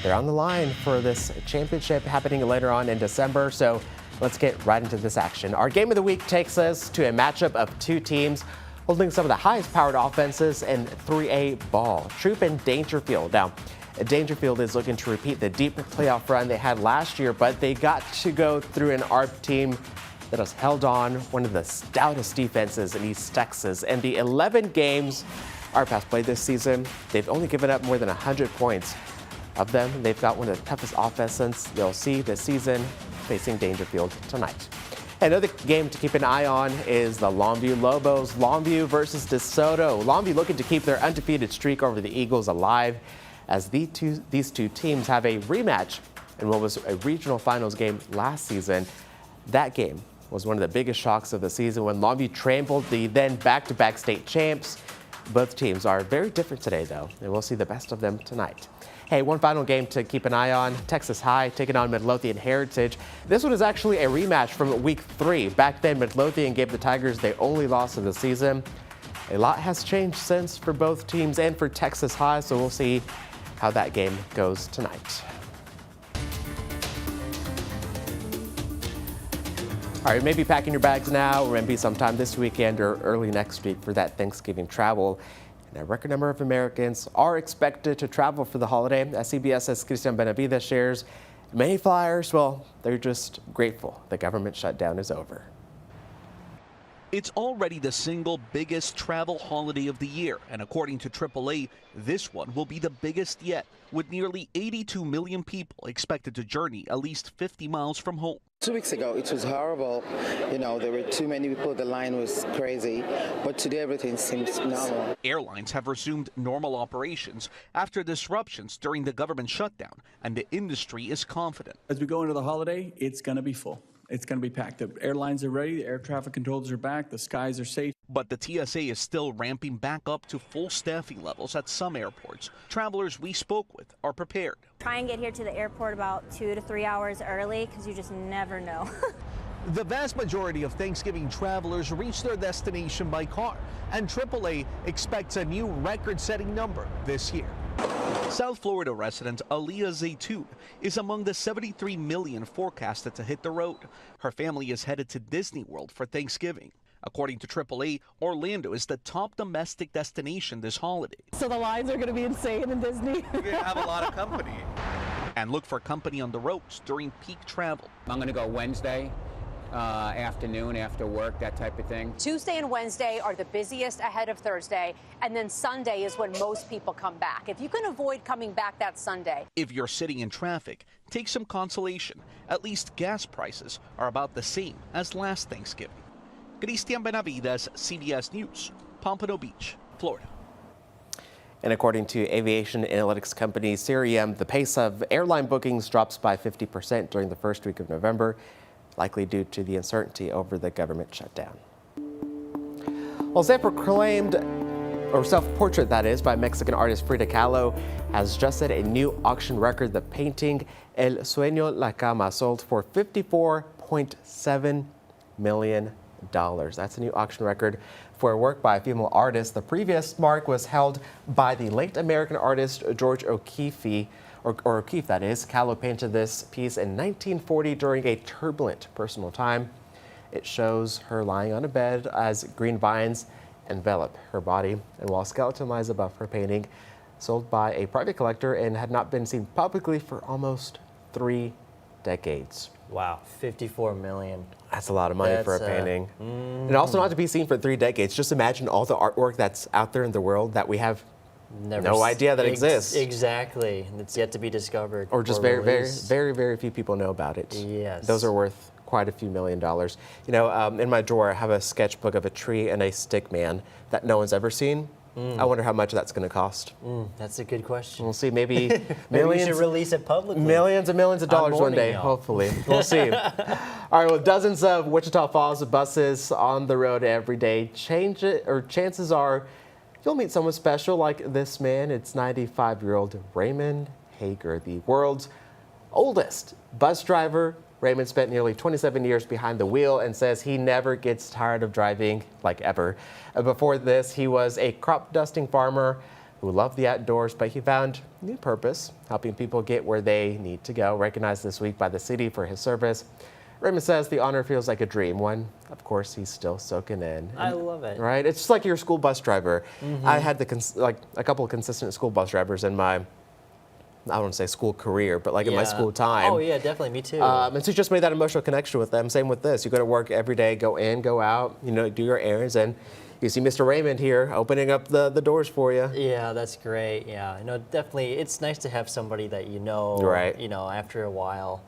They're on the line for this championship happening later on in December, so let's get right into this action. Our game of the week takes us to a matchup of two teams holding some of the highest powered offenses in 3A ball, Troop and Dangerfield. Now, Dangerfield is looking to repeat the deep playoff run they had last year, but they got to go through an ARP team that has held on one of the stoutest defenses in East Texas. And the 11 games ARP has played this season, they've only given up more than 100 points. Of them, they've got one of the toughest offenses they'll see this season, facing Dangerfield tonight. Another game to keep an eye on is the Longview Lobos. Longview versus DeSoto. Longview looking to keep their undefeated streak over the Eagles alive as these two teams have a rematch in what was a regional finals game last season. That game was one of the biggest shocks of the season when Longview trampled the then back-to-back state champs. Both teams are very different today, though, and we'll see the best of them tonight. Hey, one final game to keep an eye on, Texas High taking on Midlothian Heritage. This one is actually a rematch from week 3. Back then, Midlothian gave the Tigers their only loss of the season. A lot has changed since for both teams and for Texas High, so we'll see how that game goes tonight. All right, maybe packing your bags now, or maybe sometime this weekend or early next week for that Thanksgiving travel. And a record number of Americans are expected to travel for the holiday. As CBS's Christian Benavides shares, many flyers, well, they're just grateful the government shutdown is over. It's already the single biggest travel holiday of the year, and according to AAA, this one will be the biggest yet, with nearly 82 million people expected to journey at least 50 miles from home. 2 weeks ago, it was horrible. You know, there were too many people, the line was crazy, but today everything seems normal. Airlines have resumed normal operations after disruptions during the government shutdown, and the industry is confident. As we go into the holiday, it's going to be full. It's going to be packed. The airlines are ready, the air traffic controllers are back, the skies are safe. But the TSA is still ramping back up to full staffing levels at some airports. Travelers we spoke with are prepared. Try and get here to the airport about 2 to 3 hours early because you just never know. The vast majority of Thanksgiving travelers reach their destination by car, and AAA expects a new record-setting number this year. South Florida resident Aliyah Zaytoun is among the 73 million forecasted to hit the road. Her family is headed to Disney World for Thanksgiving. According to AAA, Orlando is the top domestic destination this holiday. So the lines are going to be insane in Disney. You're going to have a lot of company. And look for company on the roads during peak travel. I'm going to go Wednesday, afternoon after work, that type of thing. Tuesday and Wednesday are the busiest ahead of Thursday, and then Sunday is when most people come back. If you can avoid coming back that Sunday. If you're sitting in traffic, take some consolation. At least gas prices are about the same as last Thanksgiving. Cristian Benavides, CBS News, Pompano Beach, Florida. And according to aviation analytics company Cirium, the pace of airline bookings drops by 50% during the first week of November, likely due to the uncertainty over the government shutdown. Well, self-proclaimed, or self-portrait that is, by Mexican artist Frida Kahlo has just set a new auction record. The painting El Sueño La Cama sold for $54.7 million. That's a new auction record for a work by a female artist. The previous mark was held by the late American artist George O'Keeffe, or O'Keeffe that is. Kahlo painted this piece in 1940 during a turbulent personal time. It shows her lying on a bed as green vines envelop her body, and while a skeleton lies above her painting, sold by a private collector and had not been seen publicly for almost 3 decades. Wow, 54 million. That's a lot of money for a painting. And also not to be seen for 3 decades. Just imagine all the artwork that's out there in the world that we have no idea that exists. Exactly. It's yet to be discovered. Or just very few people know about it. Yes. Those are worth quite a few $1 million. You know, in my drawer, I have a sketchbook of a tree and a stick man that no one's ever seen. I wonder how much that's going to cost. That's a good question. We'll see. Maybe millions. We should release it publicly. Millions and millions of dollars one day, hopefully. We'll see. All right. Well, dozens of Wichita Falls buses on the road every day. Chances are you'll meet someone special like this man. It's 95-year-old Raymond Hager, the world's oldest bus driver. Raymond spent nearly 27 years behind the wheel and says he never gets tired of driving, like ever. Before this, he was a crop dusting farmer who loved the outdoors, but he found new purpose, helping people get where they need to go. Recognized this week by the city for his service. Raymond says the honor feels like a dream. One, of course, he's still soaking in. I love it. Right? It's just like your school bus driver. I had a couple of consistent school bus drivers in my, I don't want to say school career, but like in my school time. Oh yeah, definitely, me too. And so you just made that emotional connection with them. Same with this. You go to work every day, go in, go out, you know, do your errands, and you see Mr. Raymond here opening up the doors for you. Yeah, that's great. Yeah, you know, definitely, it's nice to have somebody that you know, right. You know, after a while.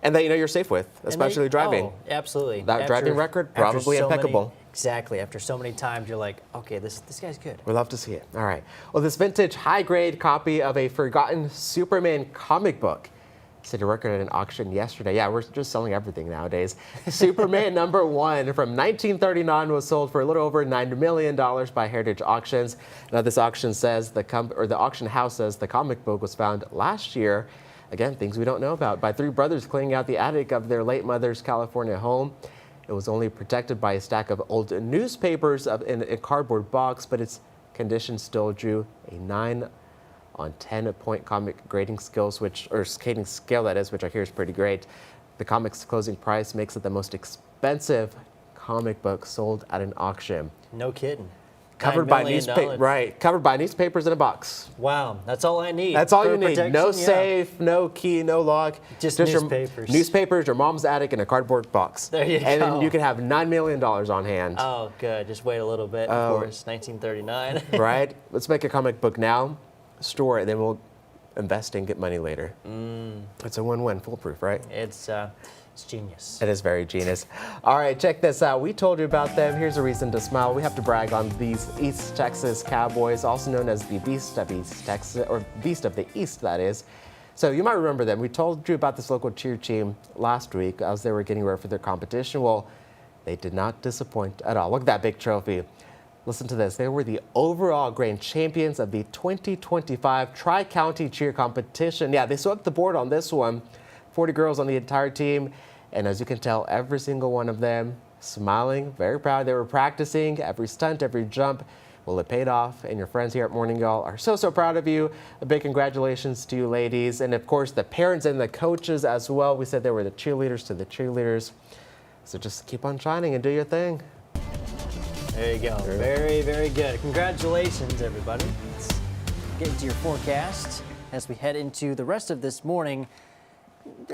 And that you know you're safe with, especially driving. Oh, absolutely. That driving record, probably impeccable. Exactly. After so many times, you're like, okay, this guy's good. We love to see it. All right. Well, this vintage high-grade copy of a forgotten Superman comic book set a record at an auction yesterday. Yeah, we're just selling everything nowadays. Superman #1 from 1939 was sold for a little over $9 million by Heritage Auctions. Now, this auction says the auction house says the comic book was found last year. Again, things we don't know about, by 3 brothers cleaning out the attic of their late mother's California home. It was only protected by a stack of old newspapers in a cardboard box, but its condition still drew a 9 on 10 point comic grading skills, which I hear is pretty great. The comic's closing price makes it the most expensive comic book sold at an auction. No kidding. Covered by newspapers in a box. Wow, that's all I need. That's all you need. No safe, no key, no lock. Just newspapers. Newspapers, your mom's attic, in a cardboard box. There you go. And then you can have $9 million on hand. Oh, good. Just wait a little bit. Of course, 1939. Right? Let's make a comic book now, store it, then we'll invest and get money later. It's a win-win, foolproof, right? It's genius. It is very genius. All right, check this out. We told you about them. Here's a reason to smile. We have to brag on these East Texas Cowboys, also known as the Beast of East Texas, or Beast of the East, that is. So you might remember them. We told you about this local cheer team last week as they were getting ready for their competition. Well, they did not disappoint at all. Look at that big trophy. Listen to this. They were the overall grand champions of the 2025 Tri-County Cheer Competition. Yeah, they swept the board on this one. 40 girls on the entire team. And as you can tell, every single one of them smiling, very proud. They were practicing every stunt, every jump. Well, it paid off, and your friends here at Morning Y'all are so proud of you. A big congratulations to you ladies. And of course, the parents and the coaches as well. We said they were the cheerleaders to the cheerleaders. So just keep on shining and do your thing. There you go. Very, very good. Congratulations, everybody. Let's get into your forecast as we head into the rest of this morning.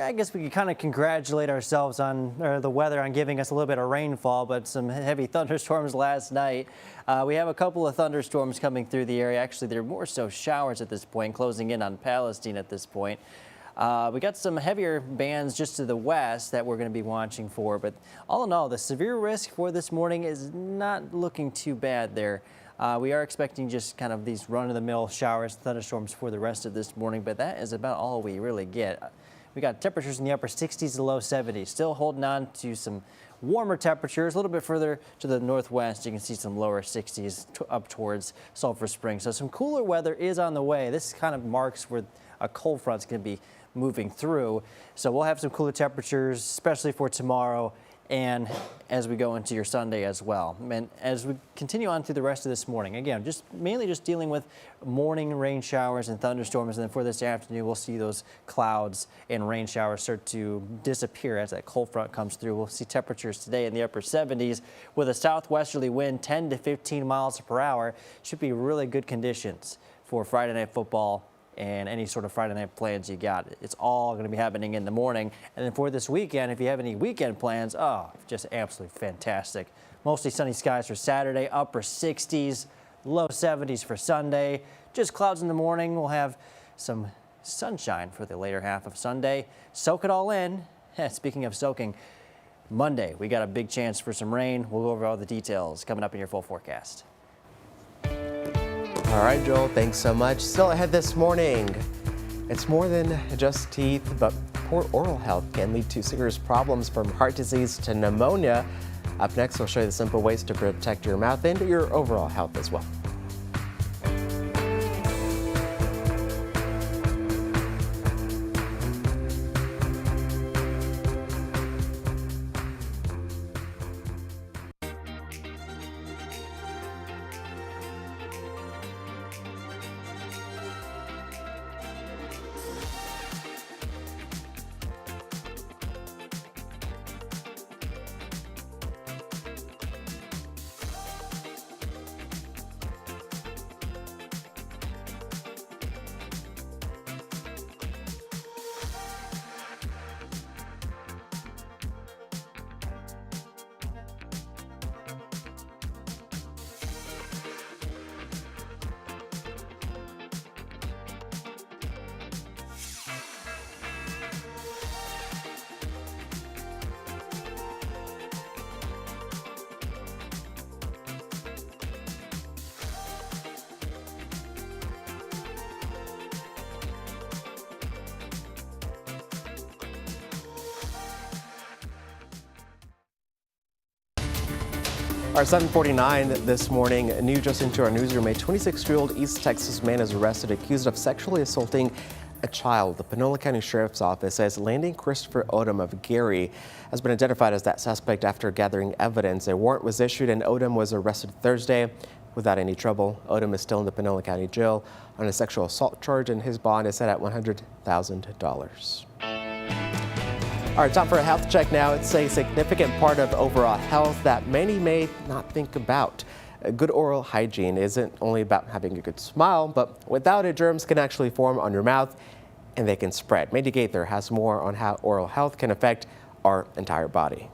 I guess we could kind of congratulate ourselves on the weather on giving us a little bit of rainfall, but some heavy thunderstorms last night. We have a couple of thunderstorms coming through the area. Actually, they're more so showers at this point, closing in on Palestine at this point. We got some heavier bands just to the west that we're going to be watching for, but all in all, the severe risk for this morning is not looking too bad there. We are expecting just kind of these run-of-the-mill showers, thunderstorms for the rest of this morning, but that is about all we really get. We got temperatures in the upper 60s to low 70s, still holding on to some warmer temperatures. A little bit further to the northwest, you can see some lower 60s up towards Sulphur Springs. So some cooler weather is on the way. This kind of marks where a cold front's going to be moving through. So we'll have some cooler temperatures, especially for tomorrow and as we go into your Sunday as well. And as we continue on through the rest of this morning, again, mainly dealing with morning rain showers and thunderstorms. And then for this afternoon, we'll see those clouds and rain showers start to disappear as that cold front comes through. We'll see temperatures today in the upper 70s with a southwesterly wind 10 to 15 miles per hour. Should be really good conditions for Friday Night Football and any sort of Friday night plans you got. It's all going to be happening in the morning. And then for this weekend, if you have any weekend plans, just absolutely fantastic. Mostly sunny skies for Saturday, upper 60s, low 70s for Sunday. Just clouds in the morning. We'll have some sunshine for the later half of Sunday. Soak it all in. Speaking of soaking, Monday, we got a big chance for some rain. We'll go over all the details coming up in your full forecast. All right, Joel, thanks so much. Still ahead this morning, it's more than just teeth, but poor oral health can lead to serious problems from heart disease to pneumonia. Up next, we'll show you the simple ways to protect your mouth and your overall health as well. Our 7:49 this morning, new just into our newsroom, a 26-year-old East Texas man is arrested accused of sexually assaulting a child. The Panola County Sheriff's Office says Landon Christopher Odom of Gary has been identified as that suspect after gathering evidence. A warrant was issued and Odom was arrested Thursday without any trouble. Odom is still in the Panola County Jail on a sexual assault charge, and his bond is set at $100,000. All right, time for a health check now. It's a significant part of overall health that many may not think about. Good oral hygiene isn't only about having a good smile, but without it, germs can actually form on your mouth and they can spread. Mandy Gaither has more on how oral health can affect our entire body.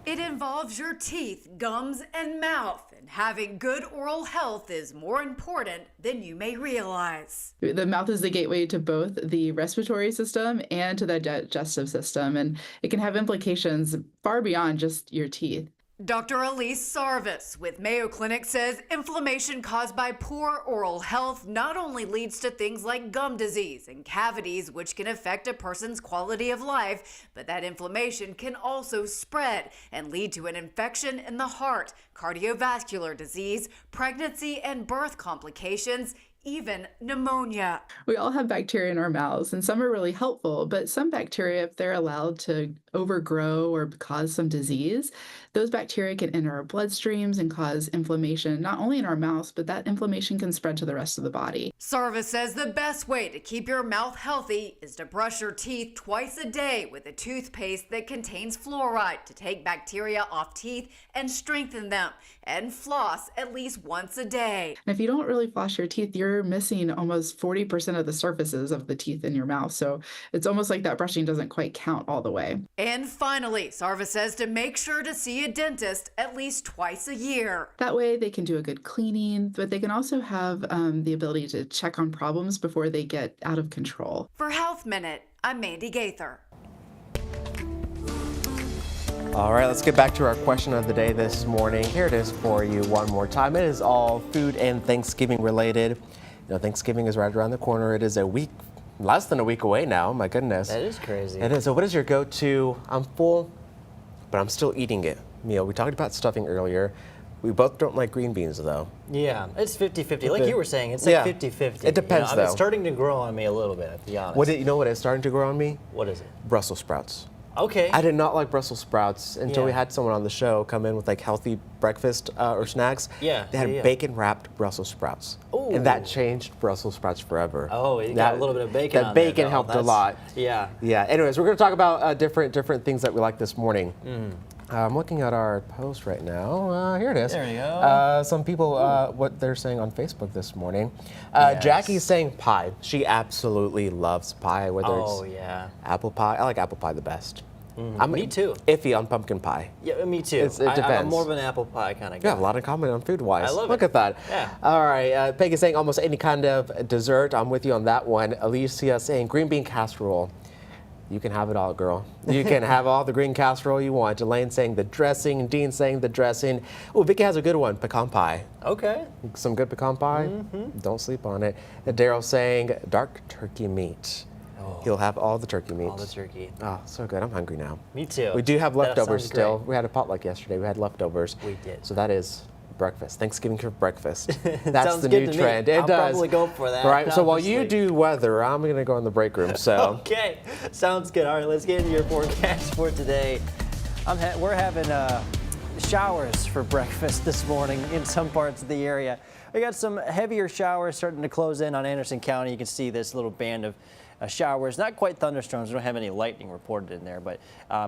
It involves your teeth, gums, and mouth, and having good oral health is more important than you may realize. The mouth is the gateway to both the respiratory system and to the digestive system, and it can have implications far beyond just your teeth. Dr. Elise Sarvis with Mayo Clinic says inflammation caused by poor oral health not only leads to things like gum disease and cavities, which can affect a person's quality of life, but that inflammation can also spread and lead to an infection in the heart, cardiovascular disease, pregnancy and birth complications, even pneumonia. We all have bacteria in our mouths, and some are really helpful, but some bacteria, if they're allowed to overgrow or cause some disease, those bacteria can enter our bloodstreams and cause inflammation, not only in our mouths, but that inflammation can spread to the rest of the body. Sarvis says the best way to keep your mouth healthy is to brush your teeth twice a day with a toothpaste that contains fluoride to take bacteria off teeth and strengthen them, and floss at least once a day. And if you don't really floss your teeth, you're you're missing almost 40% of the surfaces of the teeth in your mouth. So it's almost like that brushing doesn't quite count all the way. And finally, Sarva says to make sure to see a dentist at least twice a year. That way they can do a good cleaning, but they can also have the ability to check on problems before they get out of control. For Health Minute, I'm Mandy Gaither. All right, let's get back to our question of the day this morning. Here it is for you one more time. It is all food and Thanksgiving related. You know, Thanksgiving is right around the corner. It is a week, less than a week away now. My goodness. That is crazy. It is. So what is your go-to? I'm full, but I'm still eating it meal? We talked about stuffing earlier. We both don't like green beans, though. Yeah, it's 50-50. Like you were saying, it's like 50-50. It depends, though. It's starting to grow on me a little bit, to be honest. You know what is starting to grow on me? What is it? Brussels sprouts. Okay. I did not like Brussels sprouts until we had someone on the show come in with like healthy breakfast or snacks. Yeah. They had bacon-wrapped Brussels sprouts. Ooh. And that changed Brussels sprouts forever. Oh, you got a little bit of bacon on there. That bacon though. helped a lot. Yeah. Yeah. Anyways, we're going to talk about different things that we like this morning. I'm looking at our post right now. Here it is. There you go. Some people, what they're saying on Facebook this morning. Jackie's saying pie. She absolutely loves pie, whether it's apple pie. I like apple pie the best. Me too. Iffy on pumpkin pie. Yeah, me too. It depends. I'm more of an apple pie kind of guy. Yeah, a lot in common on food-wise. I love Look it. at that. Yeah. All right. Peggy saying almost any kind of dessert. I'm with you on that one. Alicia saying green bean casserole. You can have it all, girl. You can have all the green casserole you want. Elaine saying the dressing. Dean saying the dressing. Oh, Vicky has a good one. Pecan pie. Okay. Some good pecan pie. Don't sleep on it. Daryl saying dark turkey meat. He'll have all the turkey meats. All the turkey. Oh, so good. I'm hungry now. Me too. We do have That leftovers sounds still. great. We had a potluck yesterday. We had leftovers. We did. So that is breakfast. Thanksgiving for breakfast. That's Sounds the good new to trend. me. It I'll does. probably go for that. All right. So while you honestly. do weather, I'm going to go in the break room. So. Okay. Sounds good. All right. Let's get into your forecast for today. We're having showers for breakfast this morning in some parts of the area. We got some heavier showers starting to close in on Anderson County. You can see this little band of showers, not quite thunderstorms. We don't have any lightning reported in there, but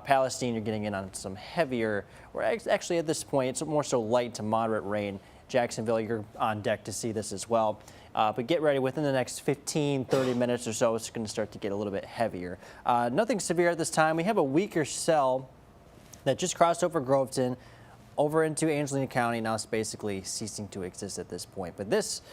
Palestine, you're getting in on some heavier, or actually at this point, it's more so light to moderate rain. Jacksonville, you're on deck to see this as well. But get ready, within the next 15, 30 minutes or so, it's going to start to get a little bit heavier. Nothing severe at this time. We have a weaker cell that just crossed over Groveton, over into Angelina County. Now it's basically ceasing to exist at this point. But this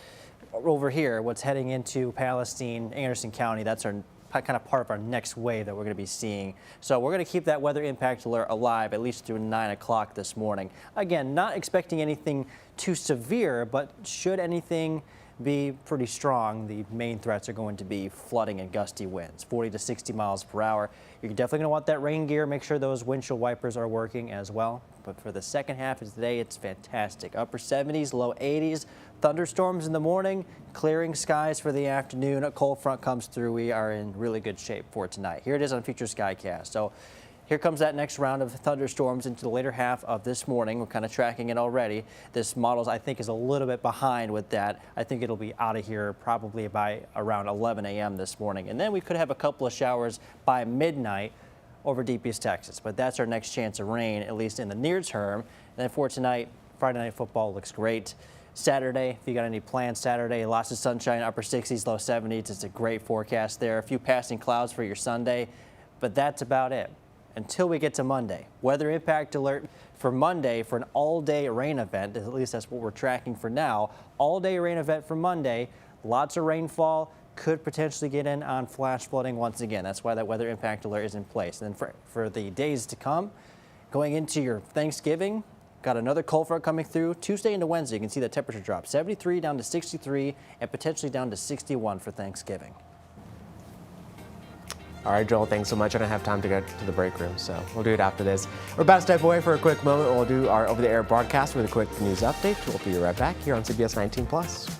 over here, what's heading into Palestine, Anderson County, that's our kind of part of our next wave that we're going to be seeing. So we're going to keep that weather impact alert alive at least through 9 o'clock this morning. Again, not expecting anything too severe, but should anything be pretty strong, the main threats are going to be flooding and gusty winds, 40 to 60 miles per hour. You're definitely going to want that rain gear. Make sure those windshield wipers are working as well. But for the second half of today, it's fantastic. Upper 70s, low 80s. Thunderstorms in the morning, clearing skies for the afternoon. A cold front comes through. We are in really good shape for tonight. Here it is on Future Skycast. So here comes that next round of thunderstorms into the later half of this morning. We're kind of tracking it already. This model, I think, is a little bit behind with that. I think it'll be out of here probably by around 11 a.m. this morning. And then we could have a couple of showers by midnight over deep East Texas. But that's our next chance of rain, at least in the near term. And then for tonight, Friday Night Football looks great. Saturday, if you got any plans Saturday, lots of sunshine, upper 60s, low 70s. It's a great forecast there. A few passing clouds for your Sunday, but that's about it until we get to Monday. Weather impact alert for Monday for an all-day rain event. At least that's what we're tracking for now. All-day rain event for Monday. Lots of rainfall. Could potentially get in on flash flooding once again. That's why that weather impact alert is in place. And then for the days to come, going into your Thanksgiving, got another cold front coming through. Tuesday into Wednesday, you can see the temperature drop. 73 down to 63 and potentially down to 61 for Thanksgiving. All right, Joel, thanks so much. I don't have time to go to the break room, so we'll do it after this. We're about to step away for a quick moment. We'll do our over-the-air broadcast with a quick news update. We'll be right back here on CBS 19+.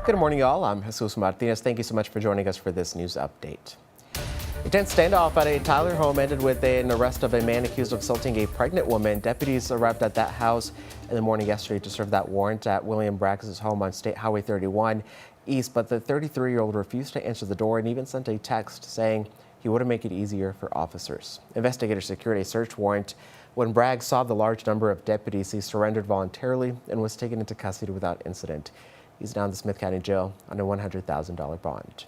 Good morning, y'all. I'm Jesus Martinez. Thank you so much for joining us for this news update. A tense standoff at a Tyler home ended with an arrest of a man accused of assaulting a pregnant woman. Deputies arrived at that house in the morning yesterday to serve that warrant at William Braggs' home on State Highway 31 East, but the 33-year-old refused to answer the door and even sent a text saying he wouldn't make it easier for officers. Investigators secured a search warrant. When Bragg saw the large number of deputies, he surrendered voluntarily and was taken into custody without incident. He's now in the Smith County Jail on a $100,000 bond.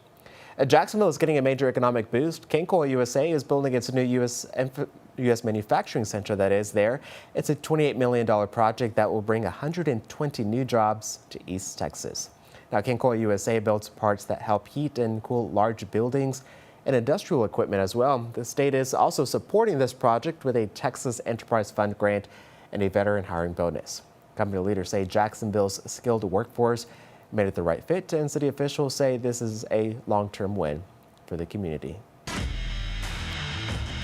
Jacksonville is getting a major economic boost. Kenco USA is building its new U.S. manufacturing center that is there. It's a $28 million project that will bring 120 new jobs to East Texas. Now, Kenco USA builds parts that help heat and cool large buildings and industrial equipment as well. The state is also supporting this project with a Texas Enterprise Fund grant and a veteran hiring bonus. Company leaders say Jacksonville's skilled workforce made it the right fit, and city officials say this is a long-term win for the community.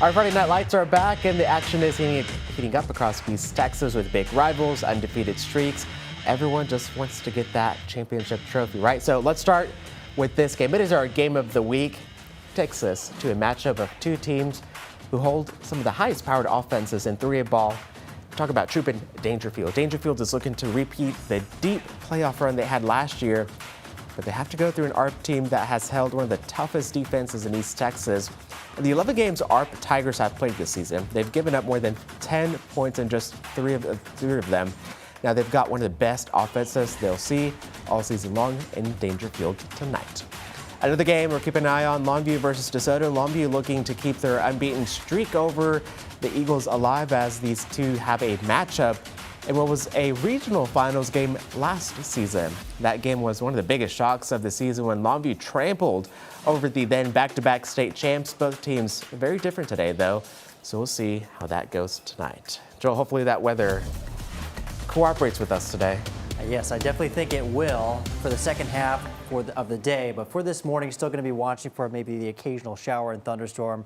Our Friday night lights are back, and the action is heating up across East Texas with big rivals, undefeated streaks. Everyone just wants to get that championship trophy, right? So let's start with this game. It is our game of the week. Takes us to a matchup of two teams who hold some of the highest powered offenses in 3A ball. Talk about Troop and Dangerfield. Dangerfield is looking to repeat the deep playoff run they had last year, but they have to go through an ARP team that has held one of the toughest defenses in East Texas. In the 11 games ARP Tigers have played this season, they've given up more than 10 points in just three of them. Now they've got one of the best offenses they'll see all season long in Dangerfield tonight. Another game we're keeping an eye on, Longview versus DeSoto. Longview looking to keep their unbeaten streak over the Eagles alive as these two have a matchup in what was a regional finals game last season. That game was one of the biggest shocks of the season when Longview trampled over the then back-to-back state champs. Both teams very different today, though, so we'll see how that goes tonight. Joel, hopefully that weather cooperates with us today. Yes, I definitely think it will for the second half of the day, but for this morning, still going to be watching for maybe the occasional shower and thunderstorm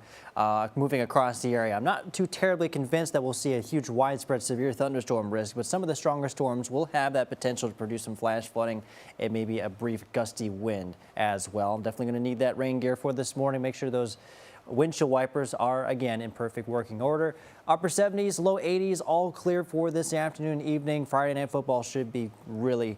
moving across the area. I'm not too terribly convinced that we'll see a huge widespread severe thunderstorm risk, but some of the stronger storms will have that potential to produce some flash flooding and maybe a brief gusty wind as well. I'm definitely going to need that rain gear for this morning. Make sure those windshield wipers are, again, in perfect working order. Upper 70s, low 80s, all clear for this afternoon and evening. Friday Night Football should be really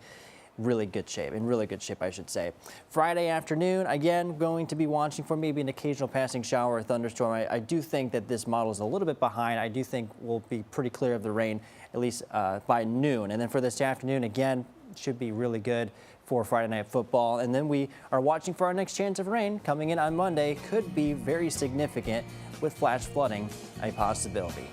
good shape, I should say. Friday afternoon, again, going to be watching for maybe an occasional passing shower or thunderstorm. I do think that this model is a little bit behind. I do think we'll be pretty clear of the rain, at least by noon. And then for this afternoon, again, should be really good for Friday Night Football. And then we are watching for our next chance of rain coming in on Monday. Could be very significant with flash flooding a possibility.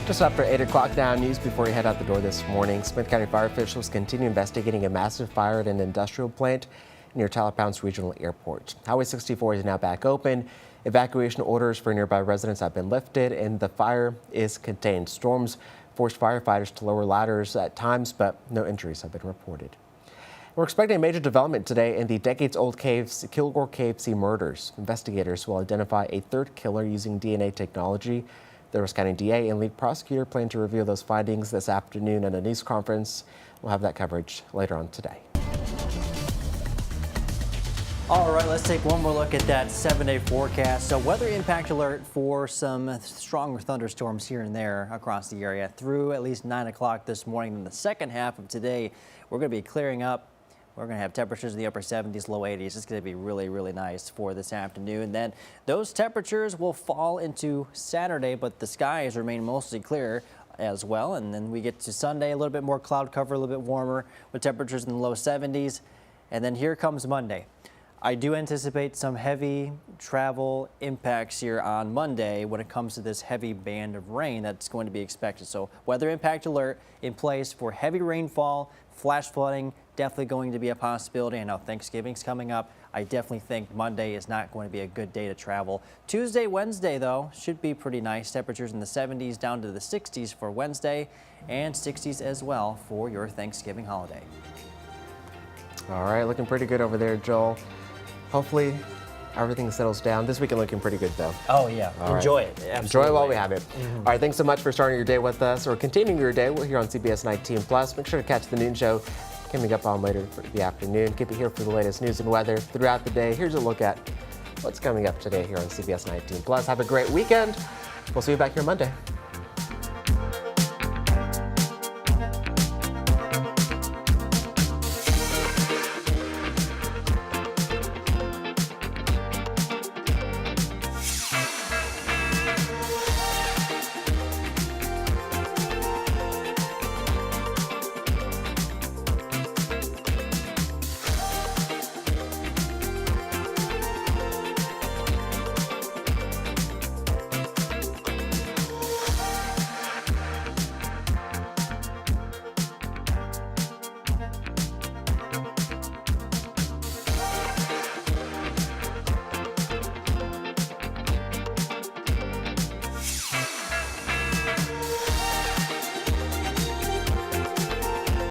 Just after 8 o'clock now, news before you head out the door this morning. Smith County fire officials continue investigating a massive fire at an industrial plant near Talapounds Regional Airport. Highway 64 is now back open. Evacuation orders for nearby residents have been lifted and the fire is contained. Storms forced firefighters to lower ladders at times, but no injuries have been reported. We're expecting a major development today in the decades-old Kilgore KFC murders. Investigators will identify a third killer using DNA technology. The Rose County DA and lead prosecutor plan to reveal those findings this afternoon at a news conference. We'll have that coverage later on today. All right, let's take one more look at that 7-day forecast. So weather impact alert for some stronger thunderstorms here and there across the area through at least 9 o'clock this morning. In the second half of today, we're going to be clearing up. We're going to have temperatures in the upper 70s, low 80s. It's going to be really nice for this afternoon. Then those temperatures will fall into Saturday, but the skies remain mostly clear as well. And then we get to Sunday, a little bit more cloud cover, a little bit warmer with temperatures in the low 70s. And then here comes Monday. I do anticipate some heavy travel impacts here on Monday when it comes to this heavy band of rain that's going to be expected. So weather impact alert in place for heavy rainfall, flash flooding, definitely going to be a possibility. I know Thanksgiving's coming up. I definitely think Monday is not going to be a good day to travel. Tuesday, Wednesday, though, should be pretty nice. Temperatures in the 70s down to the 60s for Wednesday and 60s as well for your Thanksgiving holiday. All right, looking pretty good over there, Joel. Hopefully everything settles down. This weekend looking pretty good, though. Oh, yeah. Enjoy it. Absolutely. Enjoy it while we have it. All right, thanks so much for starting your day with us or continuing your day. We're here on CBS 19 Plus. Make sure to catch the noon show coming up on later for the afternoon. Keep it here for the latest news and weather throughout the day. Here's a look at what's coming up today here on CBS 19 Plus. Have a great weekend. We'll see you back here Monday.